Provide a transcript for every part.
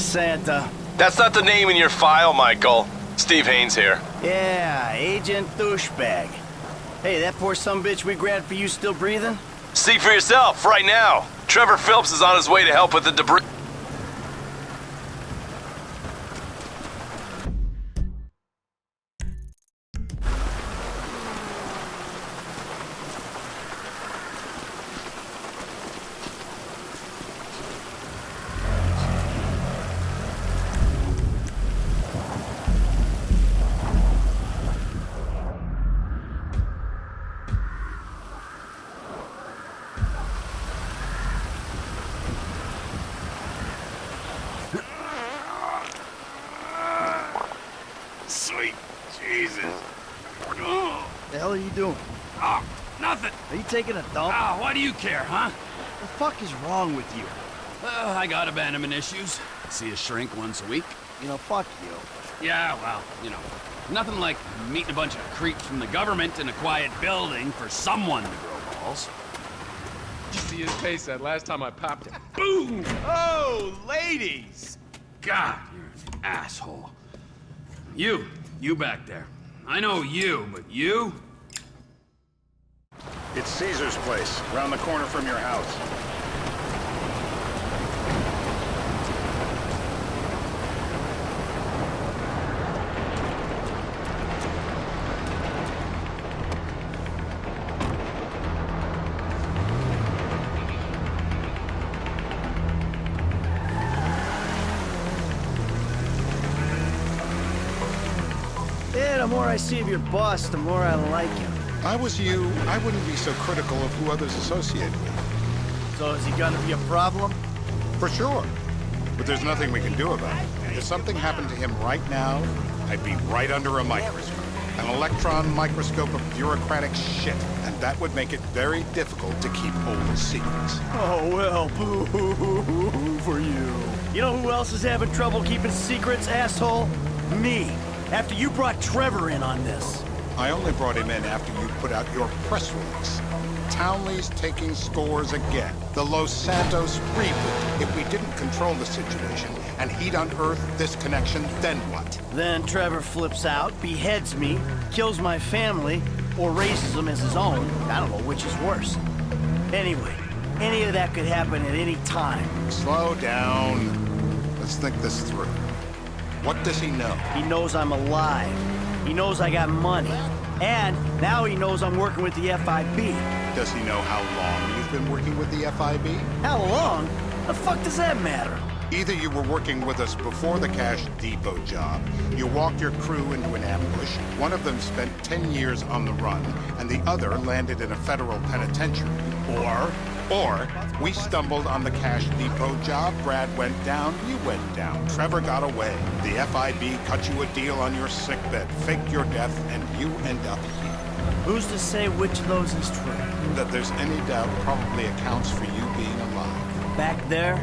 Santa. That's not the name in your file, Michael. Steve Haynes here. Yeah, Agent Douchebag. Hey, that poor sumbitch we grabbed for you still breathing? See for yourself, right now. Trevor Phillips is on his way to help with the debris. Sweet Jesus. The hell are you doing? Oh, nothing. Are you taking a dump? Ah, why do you care, huh? The fuck is wrong with you? I got abandonment issues. See a shrink once a week. You know, fuck you. Yeah, well, you know, nothing like meeting a bunch of creeps from the government in a quiet building for someone to grow balls. Did you see his face that last time I popped it? Boom! Oh, ladies! God, you're an asshole. You back there. I know you, but you? It's Caesar's place, around the corner from your house. Yeah, the more I see of your boss, the more I like him. If I was you, I wouldn't be so critical of who others associate with. So is he gonna be a problem? For sure. But there's nothing we can do about it. If something happened to him right now, I'd be right under a microscope. An electron microscope of bureaucratic shit. And that would make it very difficult to keep old secrets. Oh, well, boo-hoo-hoo for you. You know who else is having trouble keeping secrets, asshole? Me. After you brought Trevor in on this. I only brought him in after you put out your press release. Townley's taking scores again. The Los Santos reboot. If we didn't control the situation and he'd unearthed this connection, then what? Then Trevor flips out, beheads me, kills my family, or raises them as his own. I don't know which is worse. Anyway, any of that could happen at any time. Slow down. Let's think this through. What does he know? He knows I'm alive. He knows I got money. And now he knows I'm working with the FIB. Does he know how long you've been working with the FIB? How long? The fuck does that matter? Either you were working with us before the Cash Depot job, you walked your crew into an ambush, one of them spent 10 years on the run, and the other landed in a federal penitentiary. Or we stumbled on the Cash Depot job, Brad went down, you went down, Trevor got away. The FIB cut you a deal on your sickbed, faked your death, and you end up here. Who's to say which of those is true? That there's any doubt probably accounts for you being alive. Back there,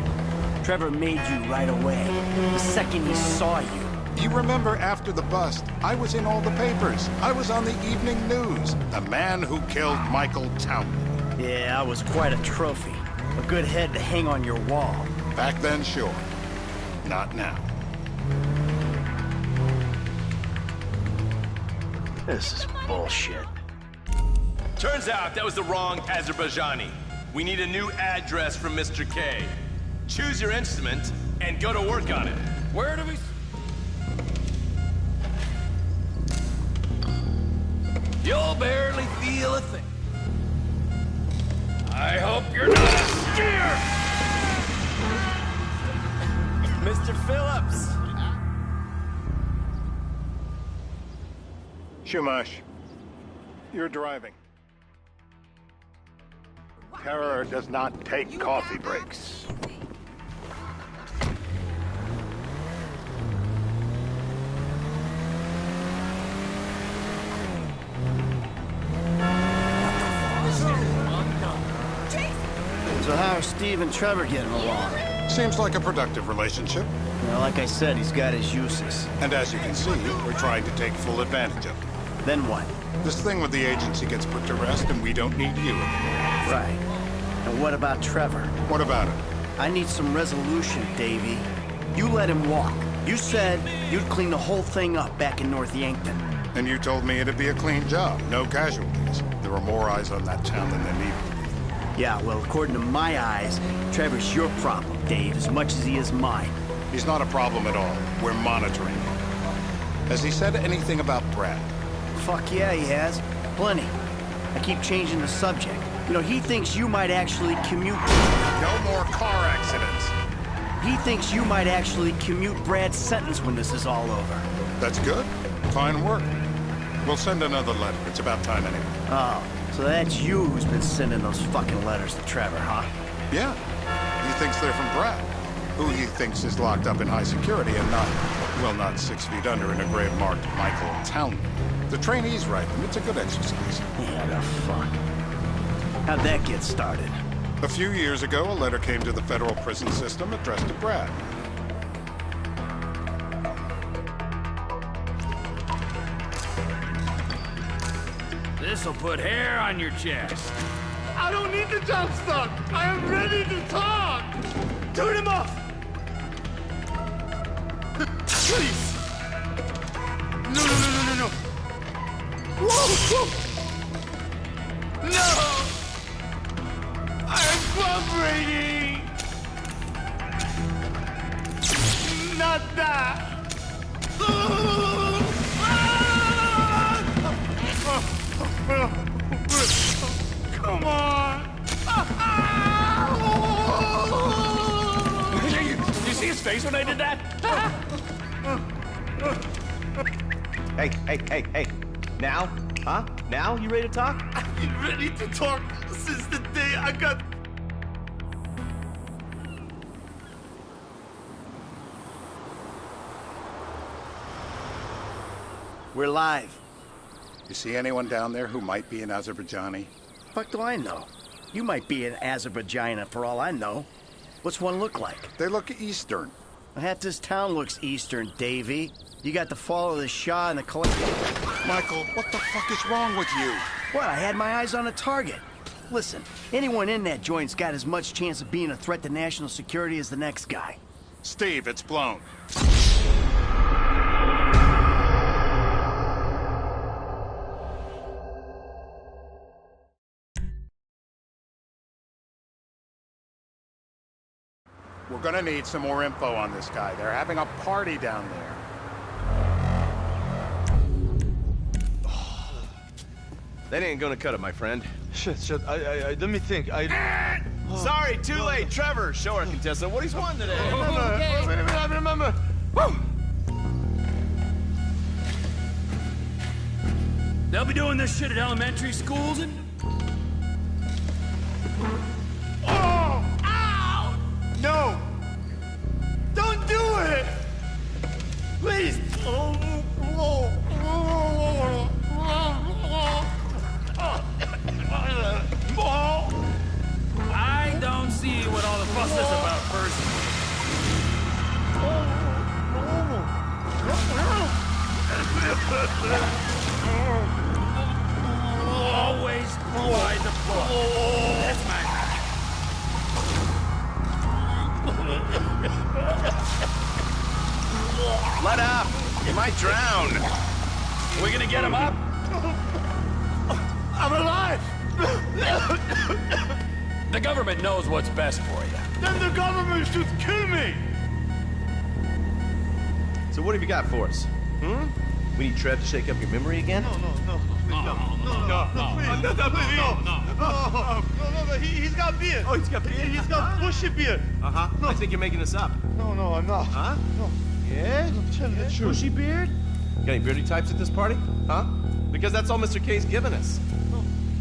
Trevor made you right away. The second he saw you. You remember after the bust, I was in all the papers. I was on the evening news. The man who killed Michael Townley. Yeah, I was quite a trophy. A good head to hang on your wall. Back then, sure. Not now. This is bullshit. Turns out that was the wrong Azerbaijani. We need a new address from Mr. K. Choose your instrument and go to work on it. Where do we... You'll barely feel a thing. I hope you're not scared! Mr. Phillips! Shumash, you're driving. Terror does not take coffee breaks. So how are Steve and Trevor getting along? Seems like a productive relationship. Well, like I said, he's got his uses. And as you can see, we're trying to take full advantage of it. Then what? This thing with the agency gets put to rest and we don't need you anymore. Right. And what about Trevor? What about it? I need some resolution, Davey. You let him walk. You said you'd clean the whole thing up back in North Yankton. And you told me it'd be a clean job, no casualties. There were more eyes on that town than there needed to be. Yeah, well, according to my eyes, Trevor's your problem, Dave, as much as he is mine. He's not a problem at all. We're monitoring him. Has he said anything about Brad? Fuck yeah, he has. Plenty. I keep changing the subject. You know, he thinks you might actually commute... No more car accidents. He thinks you might actually commute Brad's sentence when this is all over. That's good. Fine work. We'll send another letter. It's about time anyway. Oh, so that's you who's been sending those fucking letters to Trevor, huh? Yeah. He thinks they're from Brad, who he thinks is locked up in high security and not, well, not 6 feet under in a grave marked Michael Townley. The trainees write them. It's a good exercise. Yeah, the fuck. How'd that get started? A few years ago, a letter came to the federal prison system addressed to Brad. This'll put hair on your chest. I don't need the jump start. I am ready to talk. Turn him off. Please. No. Whoa. No. I am cooperating. Not that. Come on! You see his face when I did that? Hey. Now? Huh? Now? You ready to talk? I've been ready to talk since the day I got... We're live. You see anyone down there who might be an Azerbaijani? Fuck do I know? You might be an Azerbaijana for all I know. What's one look like? They look Eastern. Half this town looks Eastern, Davy. You got the fall of the Shah and the collect... Michael, what the fuck is wrong with you? What, I had my eyes on a target. Listen, anyone in that joint's got as much chance of being a threat to national security as the next guy. Steve, it's blown. We're gonna need some more info on this guy. They're having a party down there. That ain't gonna cut it, my friend. Shit. Let me think. Sorry, too late. Trevor, show our contestant what he's won today. Wait a minute, I remember. Woo! They'll be doing this shit at elementary schools and... Oh! Ow! No! Don't do it! Please! I don't see what all the fuss is about first. Always by the book. That's my... Let up. You might drown. We're gonna get him up? I'm alive! The government knows what's best for you. Then the government should kill me! So what have you got for us? We need Trev to shake up your memory again? No, he's got beard. Oh, he's got beard? He's got bushy beard. Uh-huh. I think you're making this up. No, I'm not. Huh? No. Yeah? I'm telling the truth. Bushy beard? Got any beardy types at this party? Huh? Because that's all Mr. K's given us.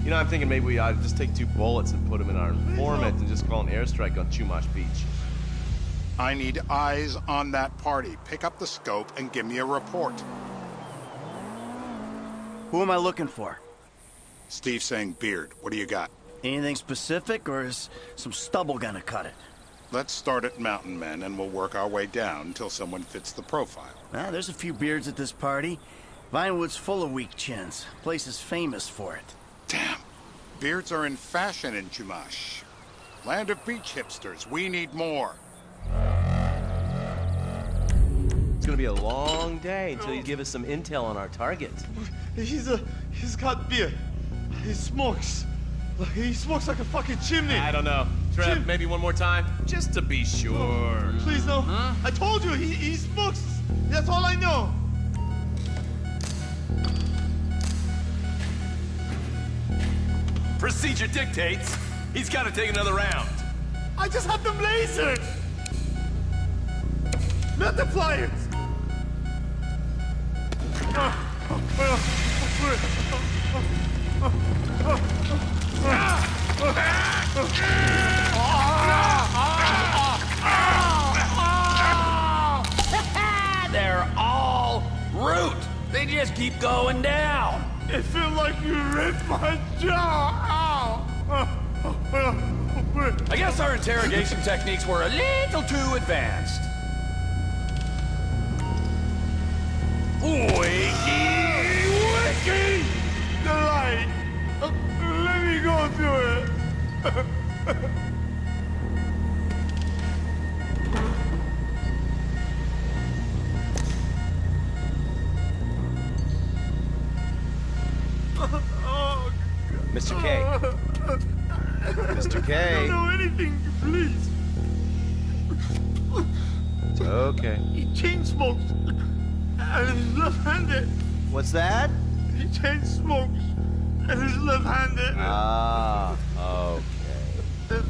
You know, I'm thinking maybe we ought to just take 2 bullets and put them in our informant and just call an airstrike on Chumash Beach. I need eyes on that party. Pick up the scope and give me a report. Who am I looking for? Steve's saying beard. What do you got? Anything specific, or is some stubble gonna cut it? Let's start at Mountain Men, and we'll work our way down until someone fits the profile. There's a few beards at this party. Vinewood's full of weak chins. Place is famous for it. Damn. Beards are in fashion in Chumash. Land of beach hipsters. We need more. gonna be a long day until you give us some intel on our target. He's got beer. He smokes. He smokes like a fucking chimney. I don't know. Trev, Jim. maybe one more time? Just to be sure. Please, no. I told you, he smokes. That's all I know. Procedure dictates he's got to take another round. I just have them lasered. Not the pliers. They're all root. They just keep going down. It feels like you ripped my jaw. Ow. I guess our interrogation techniques were a little too advanced. Wakey, wakey! The light. Let me go through it. Mr. K. Mr. I K. don't know anything, please. It's okay. He chain smokes. And he's left-handed. What's that? He chain smokes. And he's left-handed. Ah, okay.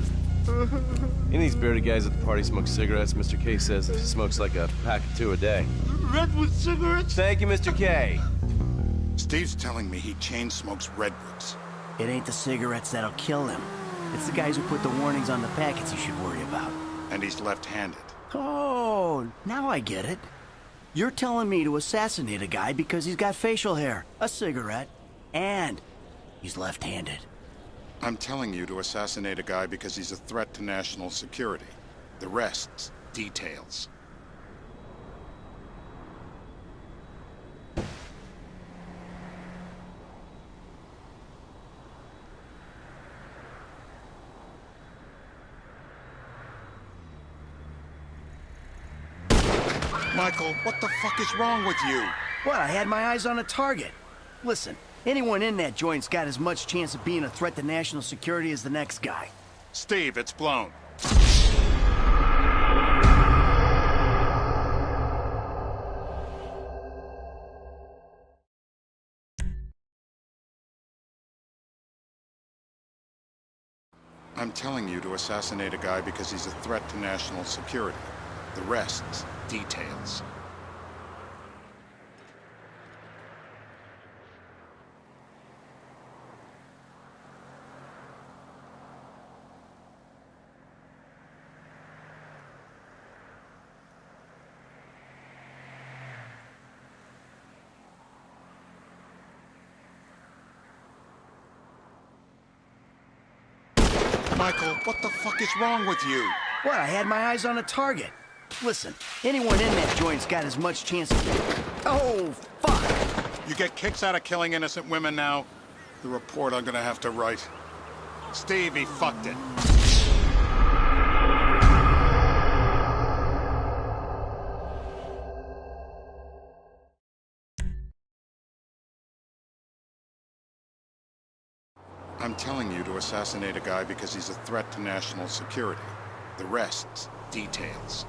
Any of these bearded guys at the party smoke cigarettes. Mr. K says he smokes like a pack of 2 a day. Redwood cigarettes? Thank you, Mr. K. Steve's telling me he chain smokes redwoods. It ain't the cigarettes that'll kill him. It's the guys who put the warnings on the packets you should worry about. And he's left-handed. Oh, now I get it. You're telling me to assassinate a guy because he's got facial hair, a cigarette, and he's left-handed. I'm telling you to assassinate a guy because he's a threat to national security. The rest's details. Michael, what the fuck is wrong with you? What, I had my eyes on a target. Listen, anyone in that joint's got as much chance of being a threat to national security as the next guy. Steve, it's blown. I'm telling you to assassinate a guy because he's a threat to national security. The rest's details. Michael, what the fuck is wrong with you? What, I had my eyes on a target. Listen, anyone in that joint's got as much chance of... Oh, fuck! You get kicks out of killing innocent women now? The report I'm gonna have to write. Steve, he fucked it. I'm telling you to assassinate a guy because he's a threat to national security. The rest's details.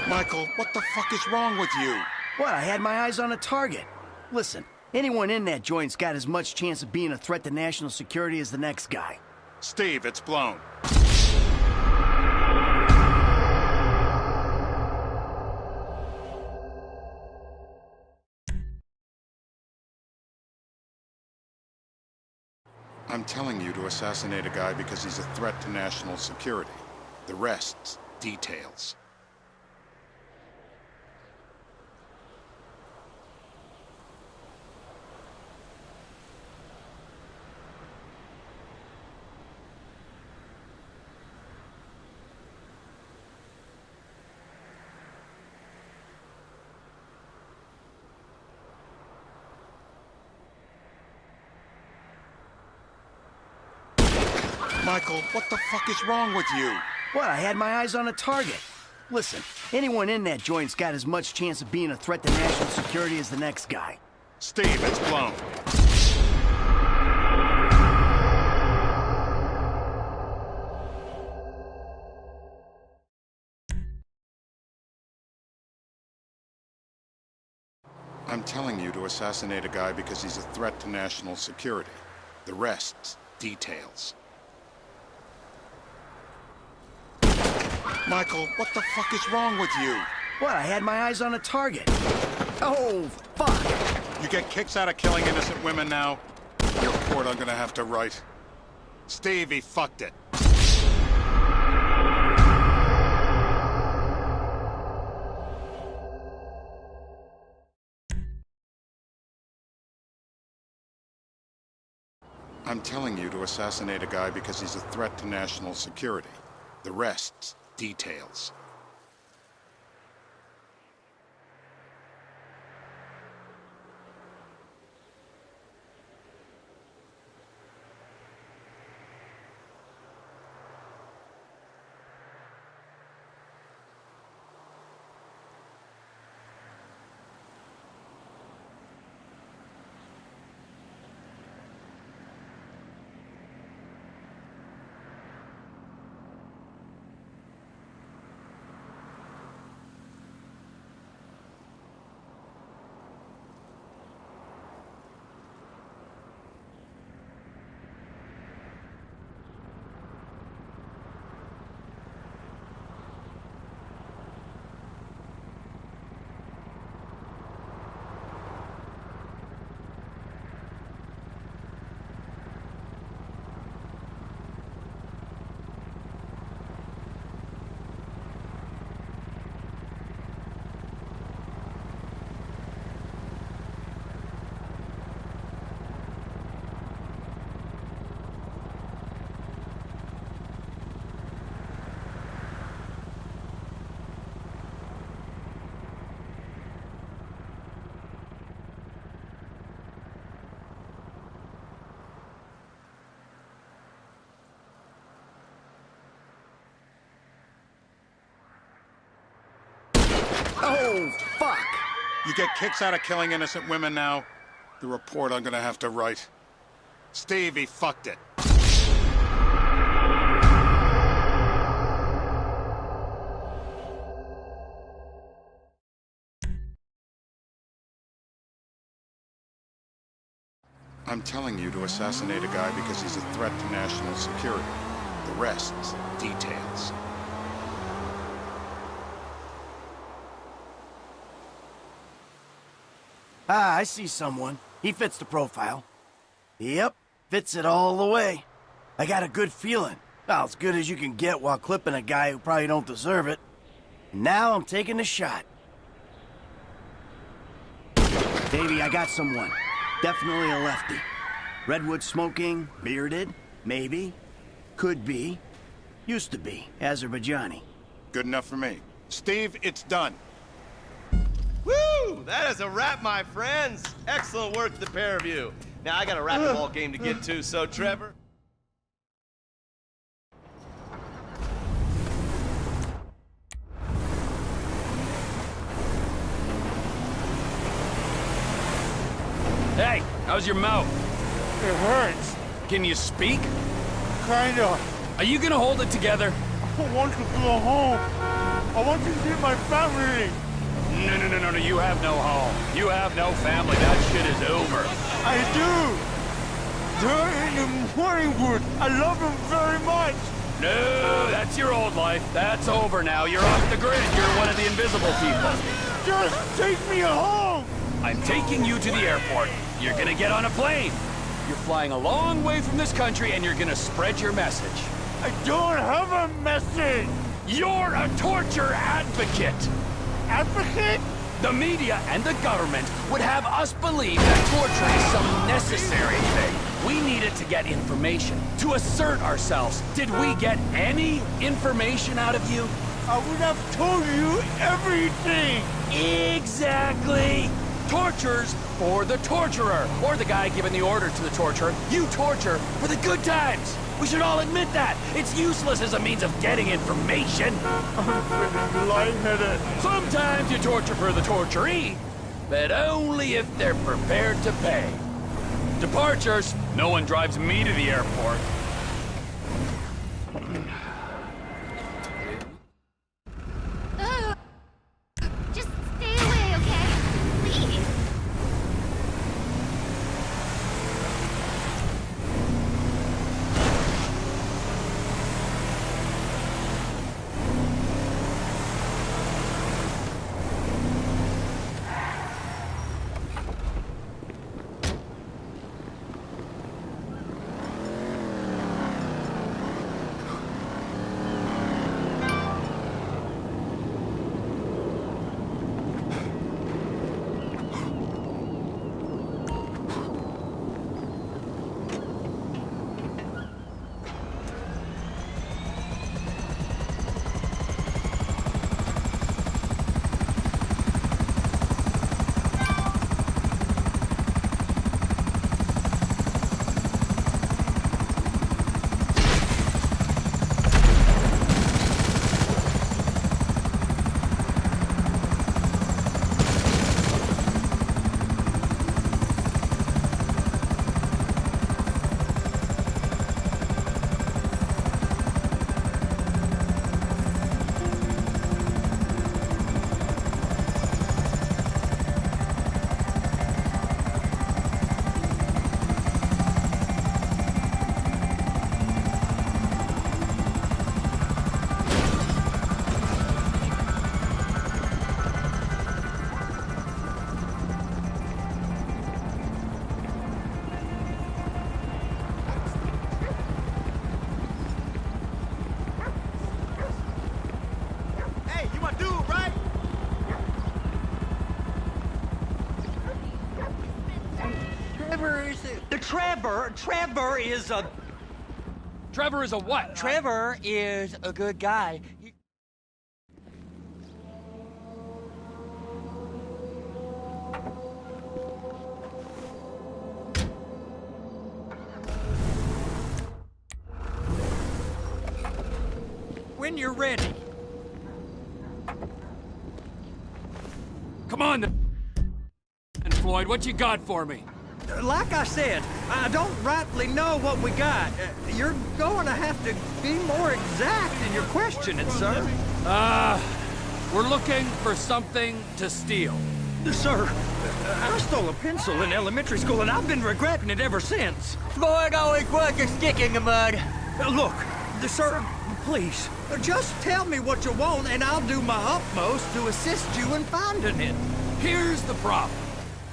Michael, what the fuck is wrong with you? What, I had my eyes on a target. Listen, anyone in that joint's got as much chance of being a threat to national security as the next guy. Steve, it's blown. I'm telling you to assassinate a guy because he's a threat to national security. The rest's details. Michael, what the fuck is wrong with you? What, I had my eyes on a target. Listen, anyone in that joint's got as much chance of being a threat to national security as the next guy. Steve, it's blown. I'm telling you to assassinate a guy because he's a threat to national security. The rest's details. Michael, what the fuck is wrong with you? What, I had my eyes on a target. Oh, fuck! You get kicks out of killing innocent women now? Your report I'm gonna have to write. Steve, he fucked it. I'm telling you to assassinate a guy because he's a threat to national security. The rest's details. Oh, fuck! You get kicks out of killing innocent women now? The report I'm gonna have to write. Steve, he fucked it. I'm telling you to assassinate a guy because he's a threat to national security. The rest's details. Ah, I see someone. He fits the profile. Yep, fits it all the way. I got a good feeling. Well, as good as you can get while clipping a guy who probably don't deserve it. Now I'm taking the shot. Davey, I got someone. Definitely a lefty. Redwood smoking, bearded, maybe. Could be. Used to be. Azerbaijani. Good enough for me. Steve, it's done. Woo! That is a wrap, my friends. Excellent work, the pair of you. Now, I got a racquetball game to get to, so Trevor... Hey, how's your mouth? It hurts. Can you speak? Kinda. Are you gonna hold it together? I want to go home. I want to see my family. No, you have no home. You have no family. That shit is over. I do. They're in the morning wood. I love them very much. No, that's your old life. That's over now. You're off the grid. You're one of the invisible people. Just take me home. I'm taking you to the airport. You're gonna get on a plane. You're flying a long way from this country and you're gonna spread your message. I don't have a message. You're a torture advocate. Advocate? The media and the government would have us believe that torture is some necessary thing. We needed to get information, to assert ourselves. Did we get any information out of you? I would have told you everything. Exactly. tortures for the torturer, or the guy giving the order to the torturer. You torture for the good times. We should all admit that. It's useless as a means of getting information. I'm feeling lightheaded. Sometimes you torture for the torturee, but only if they're prepared to pay. Departures. No one drives me to the airport. Just stay away, okay? Please. Hey, you my dude, right? Trevor is a... Trevor is a what? Trevor is a good guy. When you're ready. Come on, and Floyd, what you got for me? Like I said, I don't rightly know what we got. You're going to have to be more exact in your questioning, sir. We're looking for something to steal. Sir, I stole a pencil in elementary school, and I've been regretting it ever since. Floyd always was a stick in the mud. Look, sir, please, just tell me what you want, and I'll do my utmost to assist you in finding it. Here's the problem.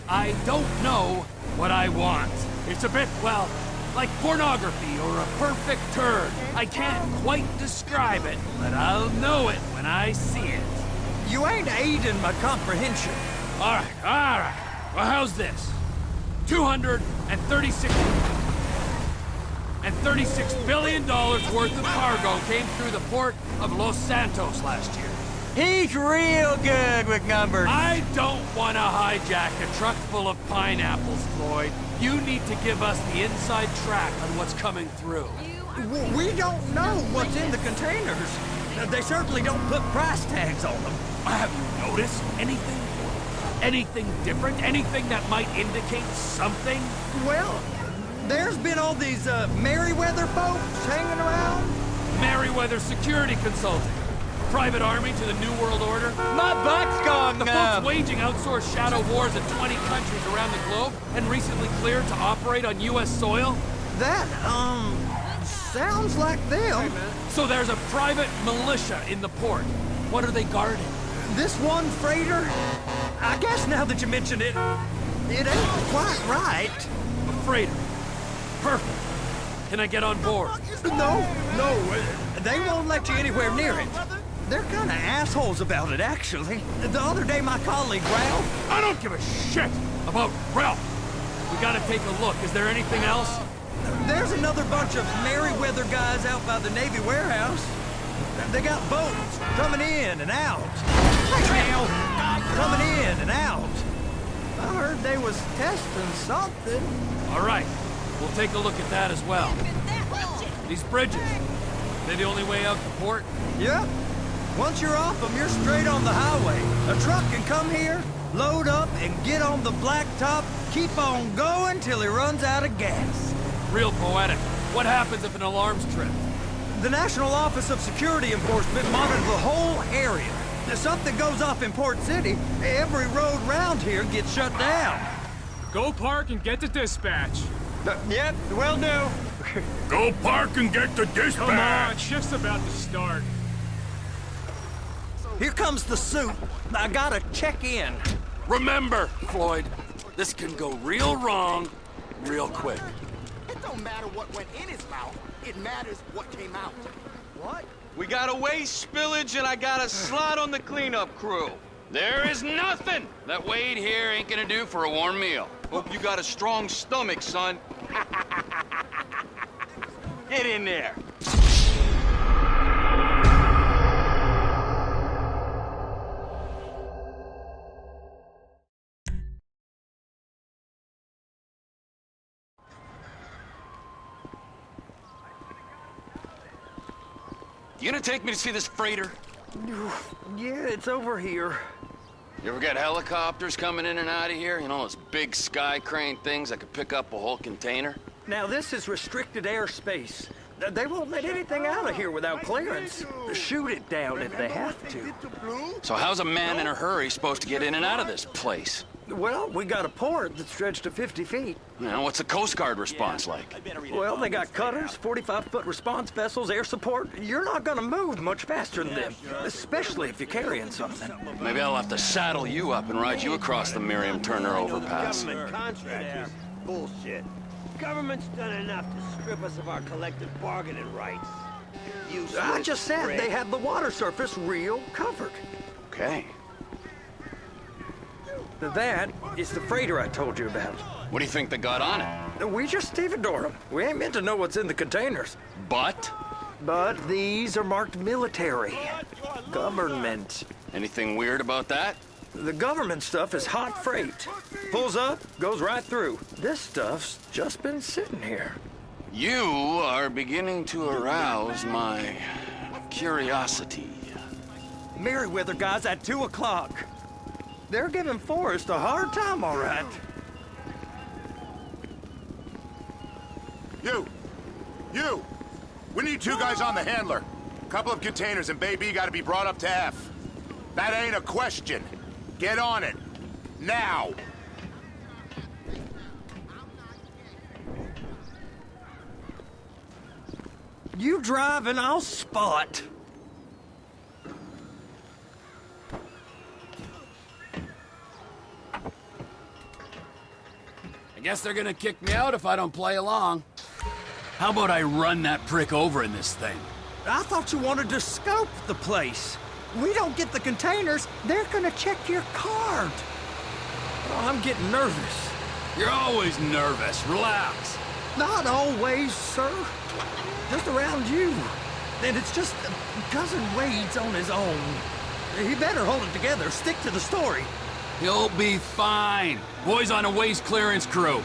I don't know what I want. It's a bit, well, like pornography or a perfect turd. I can't quite describe it, but I'll know it when I see it. You ain't aiding my comprehension. All right. Well, how's this? $236 billion worth of cargo came through the port of Los Santos last year. He's real good with numbers. I don't want to hijack a truck full of pineapples, Floyd. You need to give us the inside track on what's coming through. We don't know what's in the containers. They certainly don't put price tags on them. Have you noticed anything? Anything different? Anything that might indicate something? Well, there's been all these Merryweather folks hanging around. Merryweather Security Consulting. Private army to the New World Order. My butt's gone The folks waging outsourced shadow wars in 20 countries around the globe and recently cleared to operate on U.S. soil. That, sounds like them. So there's a private militia in the port. What are they guarding? This one freighter? I guess now that you mention it, it ain't quite right. A freighter. Perfect. Can I get on board? No, they won't let you anywhere near it. They're kind of assholes about it, actually. The other day, my colleague, Ralph... I don't give a shit about Ralph. We gotta take a look. Is there anything else? There's another bunch of Merryweather guys out by the Navy warehouse. They got boats coming in and out. Coming in and out. they was testing something. All right, we'll take a look at that as well. These bridges, they the only way out to port? Yep. Once you're off them, you're straight on the highway. A truck can come here, load up, and get on the blacktop, keep on going till he runs out of gas. Real poetic. What happens if an alarm's tripped? The National Office of Security Enforcement monitors the whole area. If something goes off in Port City, every road round here gets shut down. Go park and get to dispatch. Yep, will do. Go park and get to dispatch. Come on, shift's about to start. Here comes the suit. I gotta check in. Remember, Floyd, this can go real wrong real quick. It don't matter what went in his mouth. It matters what came out. What? We got a waste spillage and I got a slot on the cleanup crew. There is nothing that Wade here ain't gonna do for a warm meal. Hope you got a strong stomach, son. Get in there. You gonna take me to see this freighter? Yeah, it's over here. You ever got helicopters coming in and out of here? You know, those big sky crane things that could pick up a whole container? Now, this is restricted airspace. They won't let anything out of here without clearance. Shoot it down if they have to. So how's a man in a hurry supposed to get in and out of this place? Well, we got a port that's stretched to 50 feet. Now, what's the Coast Guard response like? Well, they got cutters, 45-foot response vessels, air support. You're not gonna move much faster than them, especially if you're carrying something. Maybe I'll have to saddle you up and ride you across the Miriam Turner overpass. Government contractors. Bullshit. Government's done enough to strip us of our collective bargaining rights. I just said they have the water surface real covered. Okay. That is the freighter I told you about. What do you think they got on it? We just stevedore them. We ain't meant to know what's in the containers. But these are marked military. Government. anything weird about that? The government stuff is hot freight. Pulls up, goes right through. This stuff's just been sitting here. You are beginning to arouse my curiosity. Merriweather guys at 2 o'clock. They're giving Forrest a hard time, all right. You! We need 2 guys on the handler. Couple of containers and Bay B gotta be brought up to F. That ain't a question. Get on it. Now! You drive and I'll spot. I guess they're gonna kick me out if I don't play along. How about I run that prick over in this thing? I thought you wanted to scope the place. We don't get the containers, they're gonna check your card. Oh, I'm getting nervous. You're always nervous. Relax. Not always, sir. Just around you. And it's just Cousin Wade's on his own. He better hold it together, stick to the story. He'll be fine. Boy's on a waste clearance crew.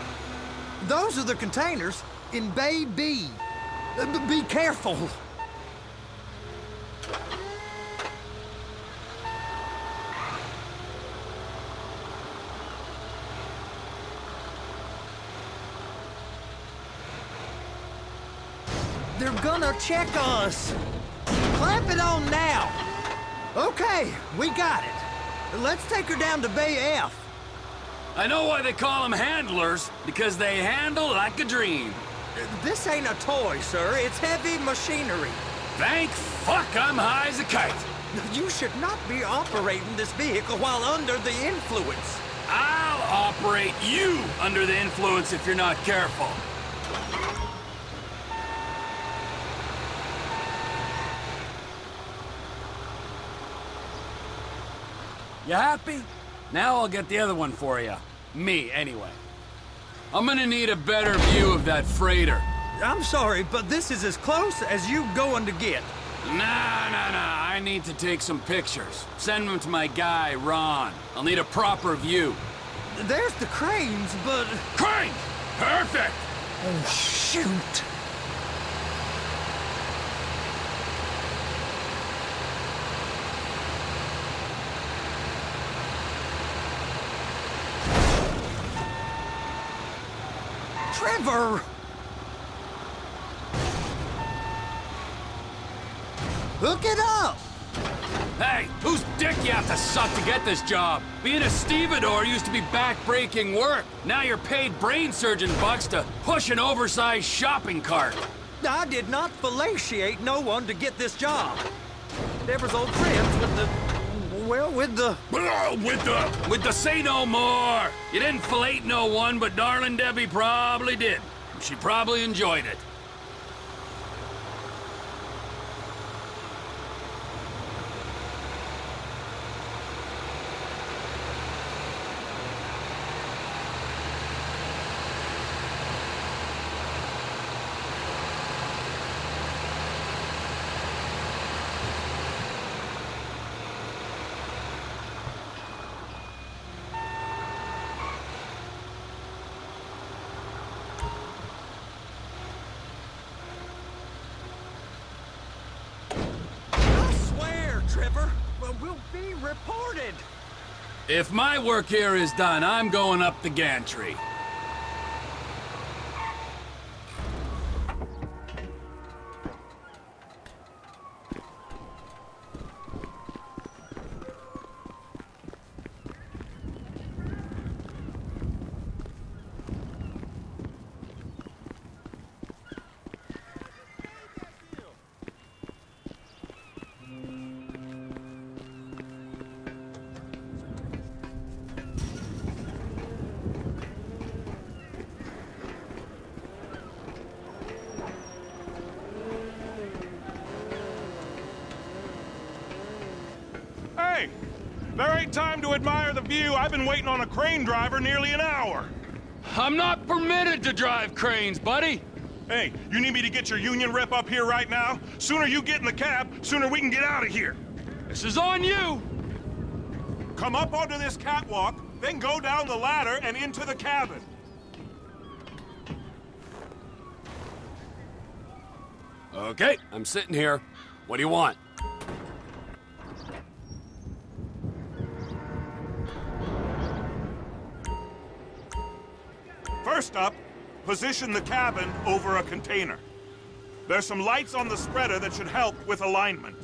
Those are the containers in Bay B. Be careful. They're gonna check us. Clamp it on now. Okay, we got it. Let's take her down to Bay F. I know why they call them handlers, because they handle like a dream. This ain't a toy, sir. It's heavy machinery. Thank fuck I'm high as a kite. You should not be operating this vehicle while under the influence. I'll operate you under the influence if you're not careful. You happy? Now I'll get the other one for you. Me, anyway. I'm gonna need a better view of that freighter. I'm sorry, but this is as close as you going to get. Nah. I need to take some pictures. Send them to my guy, Ron. I'll need a proper view. there's the cranes, but... Crane! Perfect! Oh, shoot. Trevor! Hook it up! Hey, whose dick you have to suck to get this job? Being a stevedore used to be back-breaking work. Now you're paid brain surgeon bucks to push an oversized shopping cart. I did not fellatiate no one to get this job. Deborah's old friends with the... well, with the... With the say no more! You didn't fellate no one, but darling Debbie probably did. She probably enjoyed it. Trevor, we'll be reported. If my work here is done, I'm going up the gantry. Hey! There ain't time to admire the view. I've been waiting on a crane driver nearly an hour. I'm not permitted to drive cranes, buddy. Hey, you need me to get your union rep up here right now? Sooner you get in the cab, sooner we can get out of here. This is on you. Come up onto this catwalk, then go down the ladder and into the cabin. Okay, I'm sitting here. What do you want? First up, position the cabin over a container. There's some lights on the spreader that should help with alignment.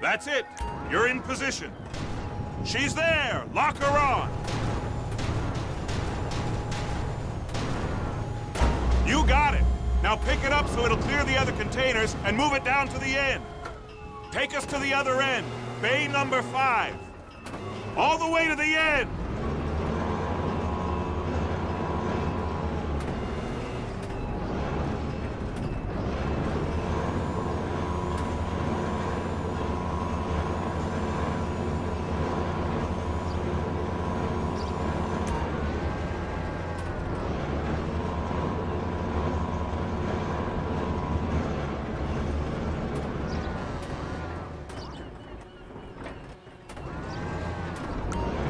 That's it. You're in position. She's there. Lock her on. You got it. Now pick it up so it'll clear the other containers and move it down to the end. Take us to the other end, bay number 5. All the way to the end.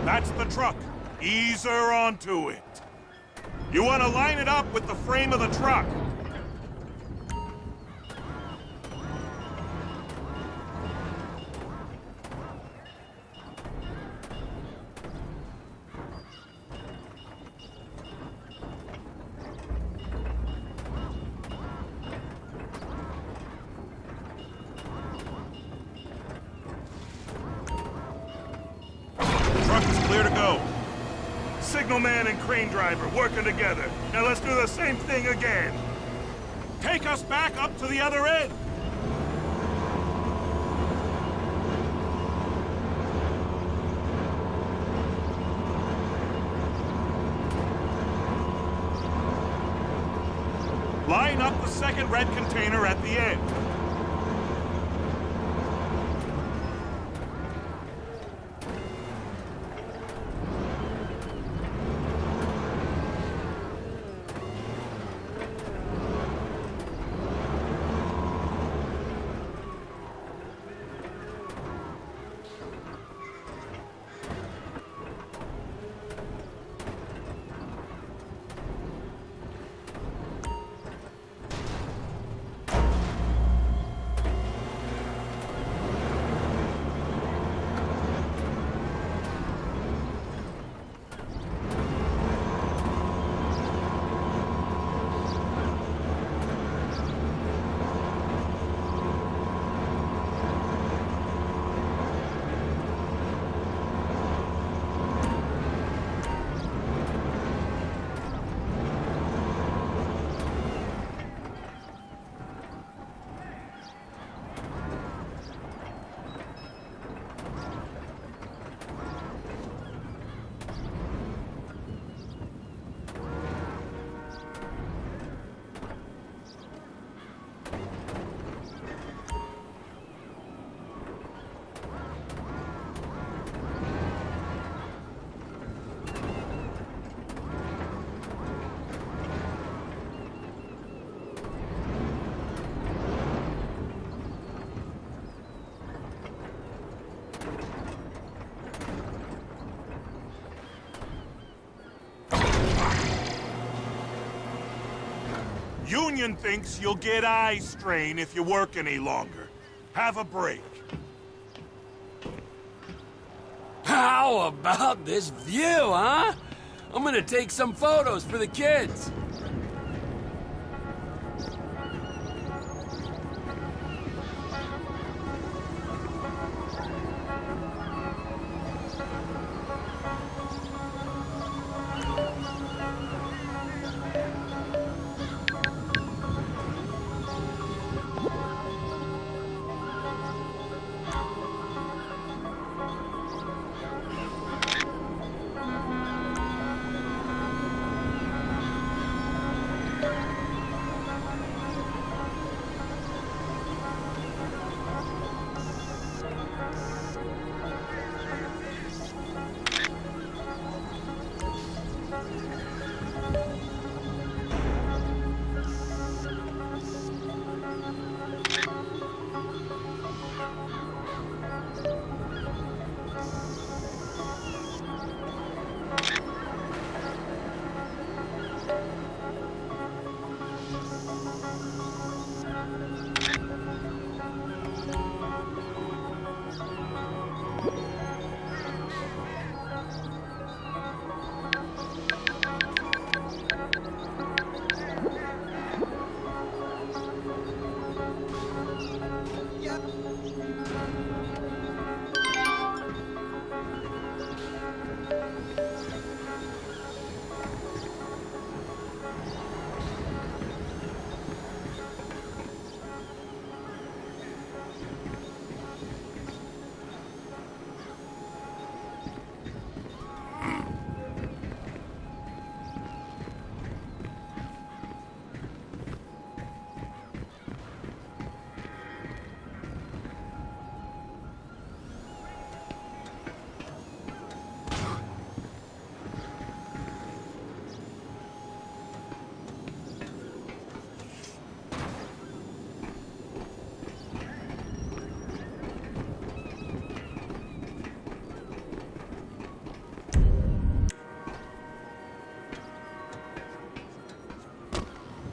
That's the truck. Ease her onto it. You want to line it up with the frame of the truck. Clear to go. Signalman and crane driver working together. Now let's do the same thing again. Take us back up to the other end. Line up the second red container at the end. union thinks you'll get eye strain if you work any longer. Have a break. How about this view, huh? I'm gonna take some photos for the kids.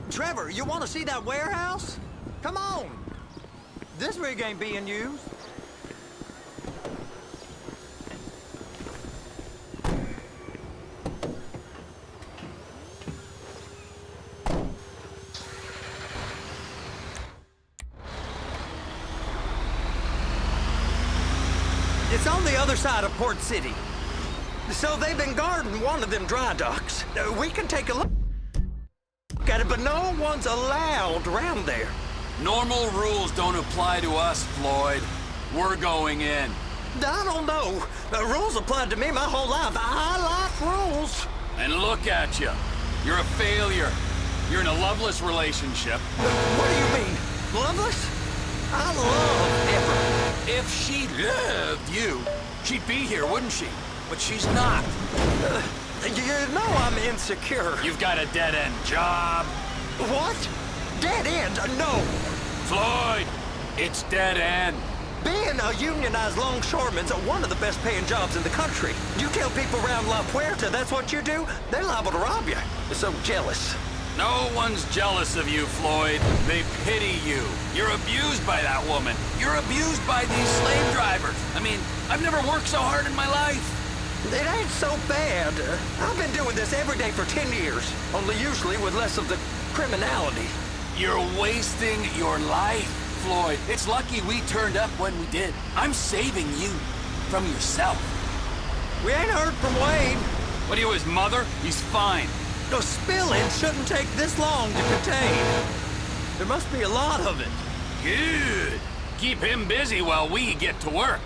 Trevor, you want to see that warehouse? Come on. This rig ain't being used. It's on the other side of Port City. So they've been guarding one of them dry docks. We can take a look at it, but no one's allowed around there. Normal rules don't apply to us, Floyd. We're going in. I don't know. Rules applied to me my whole life. I like rules. And look at you. You're a failure. You're in a loveless relationship. What do you mean? Loveless? I love Amber. If she loved you, she'd be here, wouldn't she? But she's not. You know I'm insecure. You've got a dead-end job. What? Dead end? No. Floyd, it's dead end. Being a unionized longshoreman's one of the best paying jobs in the country. You tell people around La Puerta that's what you do, they're liable to rob you. They're so jealous. No one's jealous of you, Floyd. They pity you. You're abused by that woman. You're abused by these slave drivers. I mean, I've never worked so hard in my life. It ain't so bad. I've been doing this every day for 10 years, only usually with less of the criminality. You're wasting your life, Floyd. It's lucky we turned up when we did. I'm saving you from yourself. We ain't heard from Wade. What are you, his mother? He's fine. The spillage shouldn't take this long to contain. There must be a lot of it. Good. Keep him busy while we get to work.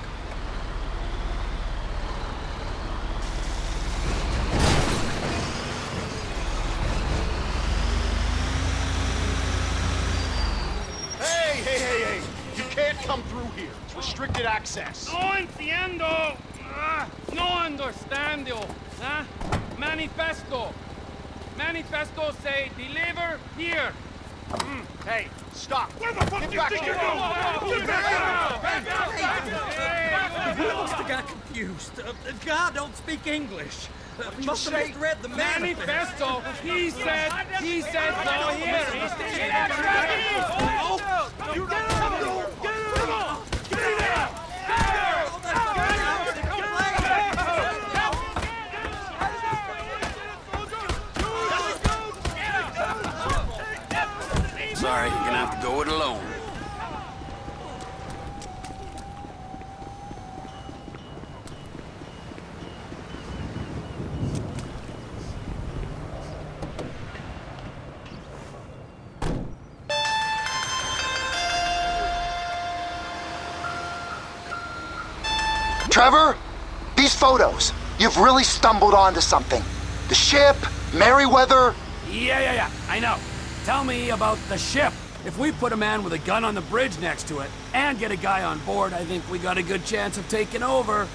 Hey! You can't come through here. It's restricted access. No entiendo. No understando. Huh? Manifesto. Manifesto say deliver here. Hey, stop. Where the fuck do you think you're going? We must have got confused. God don't speak English. Must have say? misread the manifesto. He said so here. Sorry, you're gonna have to go it alone. Trevor, these photos, you've really stumbled onto something. The ship, Merryweather. Yeah, I know. Tell me about the ship. If we put a man with a gun on the bridge next to it and get a guy on board, I think we got a good chance of taking over.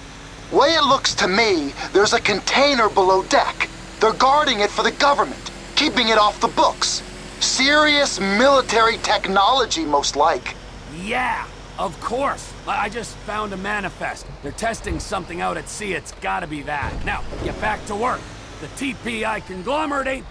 Way it looks to me, there's a container below deck. They're guarding it for the government, keeping it off the books. Serious military technology, most like. Yeah, of course. I just found a manifest. They're testing something out at sea. It's gotta be that. Now, get back to work. The TPI conglomerate ain't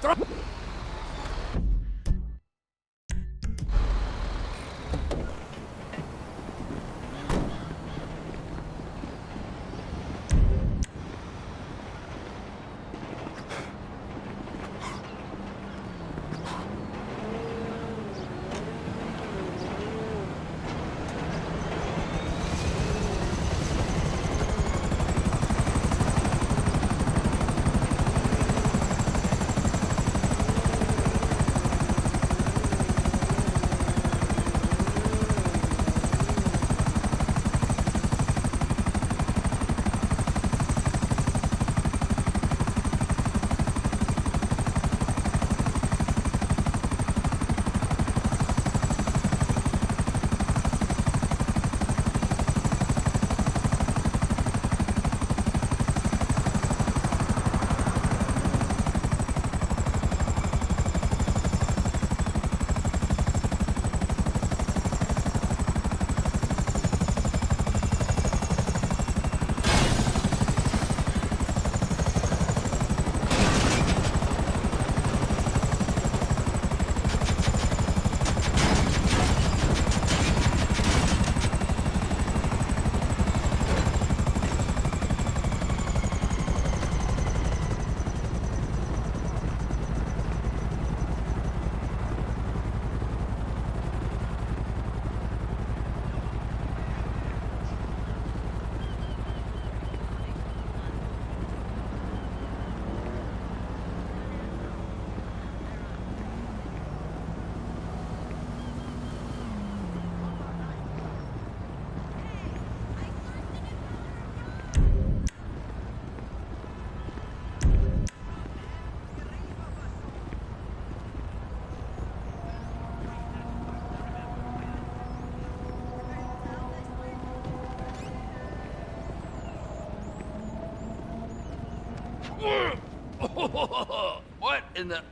What in the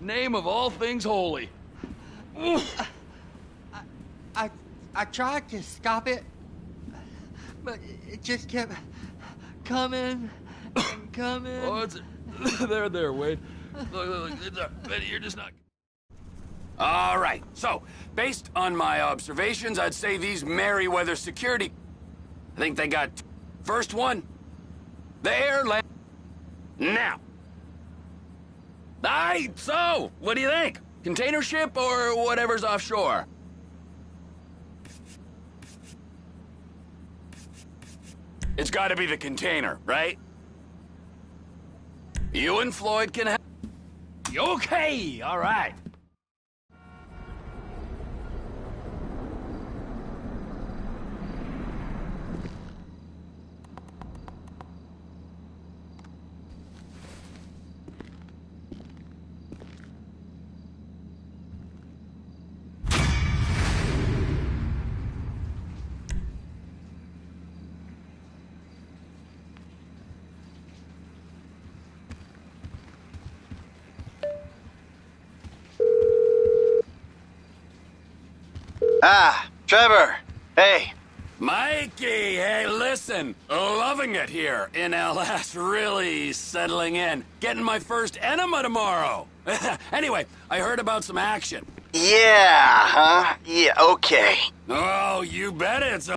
name of all things holy? I tried to stop it, but it just kept coming and coming. Oh, it's there, Wade. Look, you're just not. All right. So, based on my observations, I'd say these Merryweather security. I think they got first one. The airland. Now. Aight, so, what do you think? Container ship or whatever's offshore? It's gotta be the container, right? You and Floyd can have... Okay, all right. Ah, Trevor. Hey, Mikey, hey, listen. Loving it here in LS. Really settling in. Getting my first enema tomorrow. Anyway, I heard about some action. Yeah, huh? Yeah, okay. Oh, you bet it's...